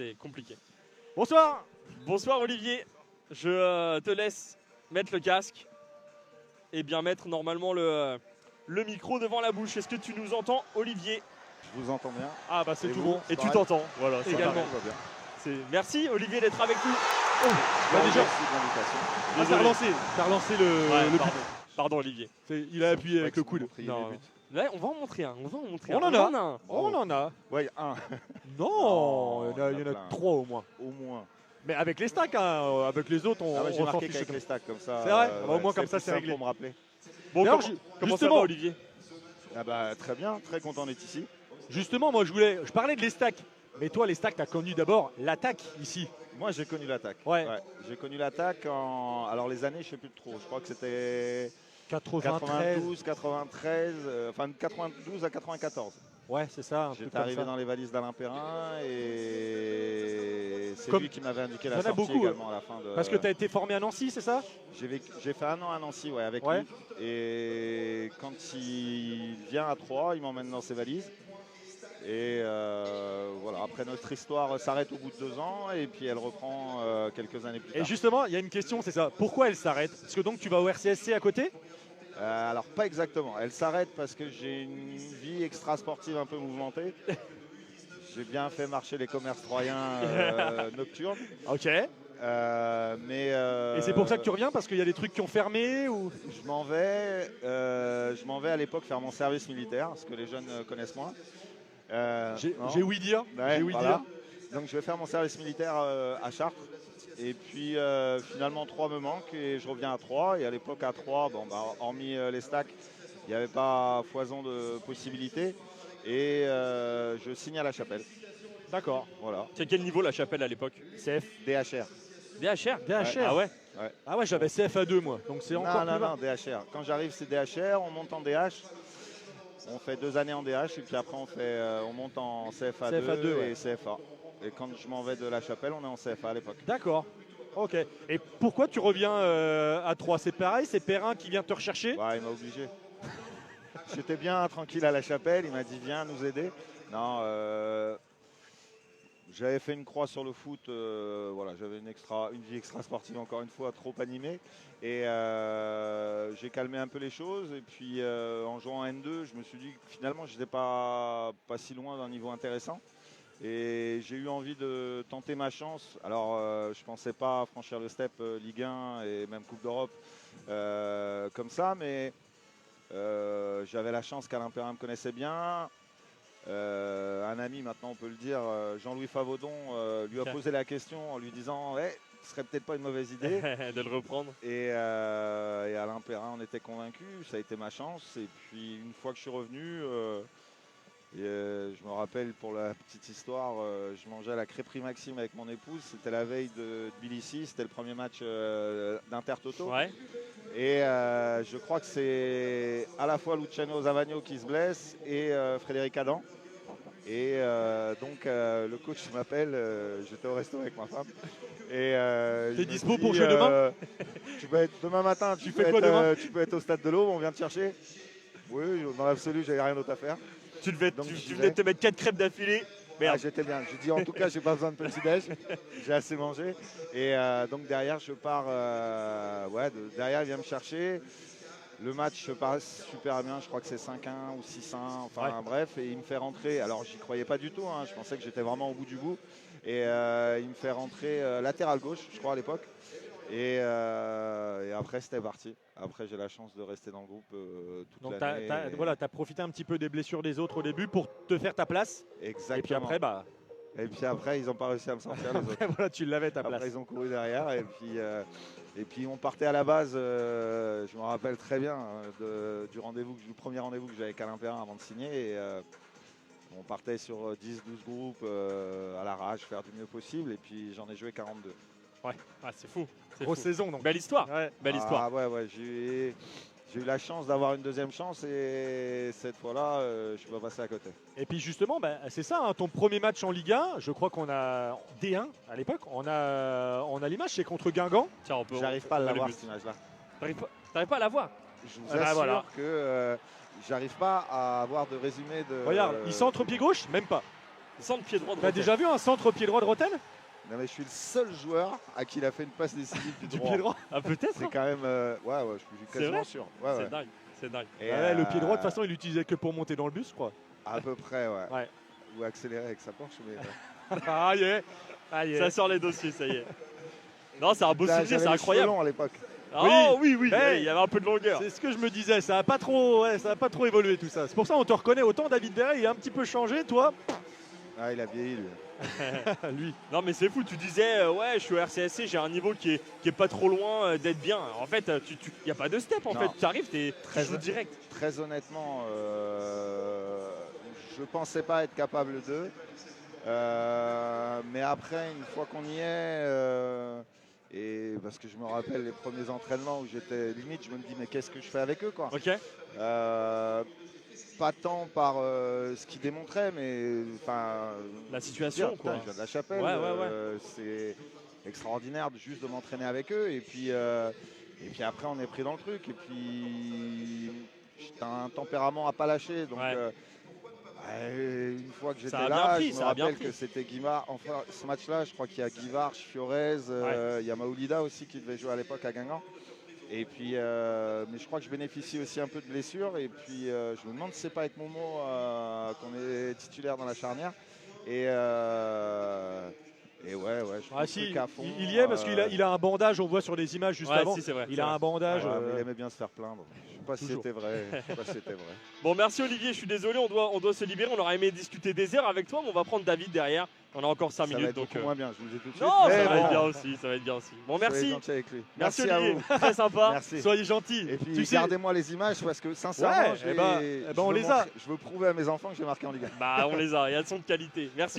c'est compliqué. Bonsoir. Bonsoir Olivier, je te laisse mettre le casque et bien mettre normalement le micro devant la bouche. Est-ce que tu nous entends Olivier? Je vous entends bien. Ah bah c'est tout bon. Et tu t'entends. Voilà, ça également. va. Merci Olivier d'être avec nous. Oh, bah déjà. Merci de l'invitation. Ah, t'as relancé le but. Pardon Olivier. Il a appuyé avec le coude. Non. Ouais, on va en montrer un. On en a. Ouais, un. Non, il y en a plein. 3 au moins. Au moins. Mais avec les stacks, hein, avec les autres, on J'ai s'en marqué fiche. qu'avec les stacks comme ça. C'est vrai Au moins comme ça, plus c'est simple réglé. pour me rappeler. Bon, D'ailleurs, comment ça va justement, Olivier? Ah bah, très bien, très content d'être ici. Justement, moi je parlais de les stacks. Mais toi, les stacks, t'as connu d'abord l'attaque ici. Moi, j'ai connu l'attaque. Ouais. J'ai connu l'attaque en. Alors, les années, je sais plus trop. Je crois que c'était 93. 93, enfin de 92 à 94. Ouais, c'est ça. Un truc J'étais comme arrivé ça. dans les valises d'Alain Perrin et c'est Comme- lui qui m'avait indiqué Il y la en a sortie beaucoup, également à la fin de. Parce que tu as été formé à Nancy, c'est ça? J'ai fait un an à Nancy avec Ouais. lui. Et quand il vient à Troyes, il m'emmène dans ses valises. Et voilà, après notre histoire s'arrête au bout de 2 ans et puis elle reprend quelques années plus tard. Et justement, il y a une question, c'est ça. Pourquoi elle s'arrête? Parce que donc tu vas au RCSC à côté? Alors pas exactement, elle s'arrête parce que j'ai une vie extra-sportive un peu mouvementée. J'ai bien fait marcher les commerces troyens nocturnes. Ok. Mais Et c'est pour ça que tu reviens? Parce qu'il y a des trucs qui ont fermé ou... je m'en vais à l'époque faire mon service militaire, ce que les jeunes connaissent moins. J'ai ouï dire. Ouais, J'ai ouï voilà. dire. Donc je vais faire mon service militaire à Chartres. Et puis finalement Troyes me manque et je reviens à Troyes. Et à l'époque à Troyes, hormis les stacks, il n'y avait pas foison de possibilités. Et je signe à La Chapelle. D'accord. Voilà. C'est quel niveau la chapelle à l'époque? CF. DHR. DHR. DHR. Ah ouais. Ah ouais, j'avais CFA2 moi. Donc c'est encore plus bas. Non, DHR. Quand j'arrive, c'est DHR. On monte en DH. On fait 2 années en DH et puis après on monte en CFA2, CFA2 ouais. et CFA. Et quand je m'en vais de La Chapelle, on est en CFA à l'époque. D'accord. Ok. Et pourquoi tu reviens à Troyes? C'est pareil, c'est Perrin qui vient te rechercher? Ouais, il m'a obligé. J'étais bien tranquille à La Chapelle, il m'a dit viens nous aider. Non, j'avais fait une croix sur le foot, voilà, j'avais une vie extra sportive encore une fois trop animée. Et j'ai calmé un peu les choses. Et puis en jouant en N2, je me suis dit que finalement j'étais pas si loin d'un niveau intéressant. Et j'ai eu envie de tenter ma chance. Alors je pensais pas franchir le step Ligue 1 et même Coupe d'Europe comme ça, mais j'avais la chance qu'Alain Perrin me connaissait bien. Un ami, maintenant on peut le dire, Jean-Louis Favaudon, lui a posé la question en lui disant ce serait peut-être pas une mauvaise idée de le reprendre. Et Alain Perrin en était convaincu, ça a été ma chance. Et puis une fois que je suis revenu, je me rappelle pour la petite histoire, je mangeais à la crêperie Maxime avec mon épouse, c'était la veille de Tbilissi, c'était le premier match d'Inter Toto. Ouais. Et je crois que c'est à la fois Luciano Zavagno qui se blesse et Frédéric Adam. Et donc le coach m'appelle, j'étais au resto avec ma femme. Et t'es dispo pour jouer demain? Tu peux être demain matin, tu peux être au stade de l'Aube, on vient te chercher. Oui, dans l'absolu, j'avais rien d'autre à faire. Tu venais de te mettre 4 crêpes d'affilée. Ah, j'étais bien. Je dis en tout cas, j'ai pas besoin de petit déj. J'ai assez mangé. Et donc derrière, je pars. Derrière, il vient me chercher. Le match se passe super bien. Je crois que c'est 5-1 ou 6-1. Enfin bref. Et il me fait rentrer. Alors, j'y croyais pas du tout. Hein. Je pensais que j'étais vraiment au bout du bout. Et il me fait rentrer latéral gauche, je crois à l'époque. Et après, c'était parti. Après, j'ai la chance de rester dans le groupe toute l'année. Donc, voilà, tu as profité un petit peu des blessures des autres au début pour te faire ta place. Exactement. Et puis après, ils n'ont pas réussi à me sortir, les autres. Voilà, tu l'avais ta place. Après, ils ont couru derrière. Et puis, on partait à la base, je me rappelle très bien du premier rendez-vous que j'avais avec Alain Perrin avant de signer. Et on partait sur 10-12 groupes à l'arrache, faire du mieux possible. Et puis, j'en ai joué 42. Ouais, c'est fou. Grosse saison donc. Belle histoire. Ouais. Belle histoire. Ah ouais, j'ai eu la chance d'avoir une deuxième chance et cette fois-là, je suis pas passé à côté. Et puis justement, c'est ça, hein, ton premier match en Ligue 1, je crois qu'on a D1 à l'époque, on a l'image, c'est contre Guingamp. Tiens, j'arrive pas à l'avoir cette image-là. T'arrives pas à la voir? Je vous assure que j'arrive pas à avoir de résumé de... Regarde, il centre pied gauche, même pas. Centre pied droit de T'as Rotten. déjà vu un centre pied droit de Rotten? Non, mais je suis le seul joueur à qui il a fait une passe décisive du Du droit. pied droit. Ah, peut-être. C'est quand même. Ouais, je suis C'est quasiment vrai sûr. Ouais, ouais. C'est dingue. C'est dingue. Et, Ouais, le pied droit, de toute façon, il l'utilisait que pour monter dans le bus, je crois. À peu près, ouais. Ouais. Ou accélérer avec sa Porsche. Mais, Ah, yeah. Ah, yeah. Ça sort les dossiers, ça y est. Non, c'est un beau J'avais souvenir, c'est les incroyable. cheveux longs à l'époque. Oh oui, oui, Hey. il y avait un peu de longueur. C'est ce que je me disais, ça a pas trop, ça a pas trop évolué tout ça. C'est pour ça on te reconnaît autant. David Verret, il a un petit peu changé, toi. Ah, il a vieilli, lui. Lui. Non mais c'est fou, tu disais ouais je suis au RCSC, j'ai un niveau qui est pas trop loin d'être bien. En fait, il n'y a pas de step en Non. fait, tu arrives, tu Très- joues direct. Très honnêtement, je pensais pas être capable d'eux. Mais après, une fois qu'on y est, et parce que je me rappelle les premiers entraînements où j'étais limite, je me dis mais qu'est-ce que je fais avec eux, quoi. Ok. Pas tant par ce qu'ils démontraient, mais enfin. La situation, putain, quoi. je viens de la Chapelle. Ouais. C'est extraordinaire juste de m'entraîner avec eux. Et puis après, on est pris dans le truc. Et puis, j'ai un tempérament à pas lâcher. Donc, Ouais. une fois que Ça j'étais a bien là, pris, je me ça a bien rappelle pris. que c'était Guimard. Enfin, ce match-là, je crois qu'il y a Guivarch, Fiorez, il y a Maoulida aussi qui devait jouer à l'époque à Guingamp. Et puis, mais je crois que je bénéficie aussi un peu de blessures. Et puis, je me demande si c'est pas avec Momo qu'on est titulaire dans la charnière. Et ouais, je Ah trouve si, truc à fond. il y est parce qu'il a un bandage, on voit sur les images juste Ouais, avant. si, c'est vrai. Il a un bandage. Ouais, mais il aimait bien se faire plaindre. Je sais pas si Toujours. c'était vrai. Je sais pas si c'était vrai. Bon merci Olivier, je suis désolé, on doit se libérer, on aurait aimé discuter des heures avec toi, mais on va prendre David derrière. On a encore 5 Ça va minutes être donc. beaucoup moins bien, je vous le dis tout de suite. Non, Mais ça va bon, être bien aussi, ça va être bien aussi. Bon soyez merci. gentil avec lui. Merci à Olivier, vous. très sympa. Merci. Soyez gentils. Et puis Tu sais- gardez-moi les images parce que sincèrement, Ouais, je eh ben, vais- eh ben, je on veux les a. Je veux prouver à mes enfants que j'ai marqué en Ligue 1. Bah on les a, et elles sont de qualité. Merci Olivier.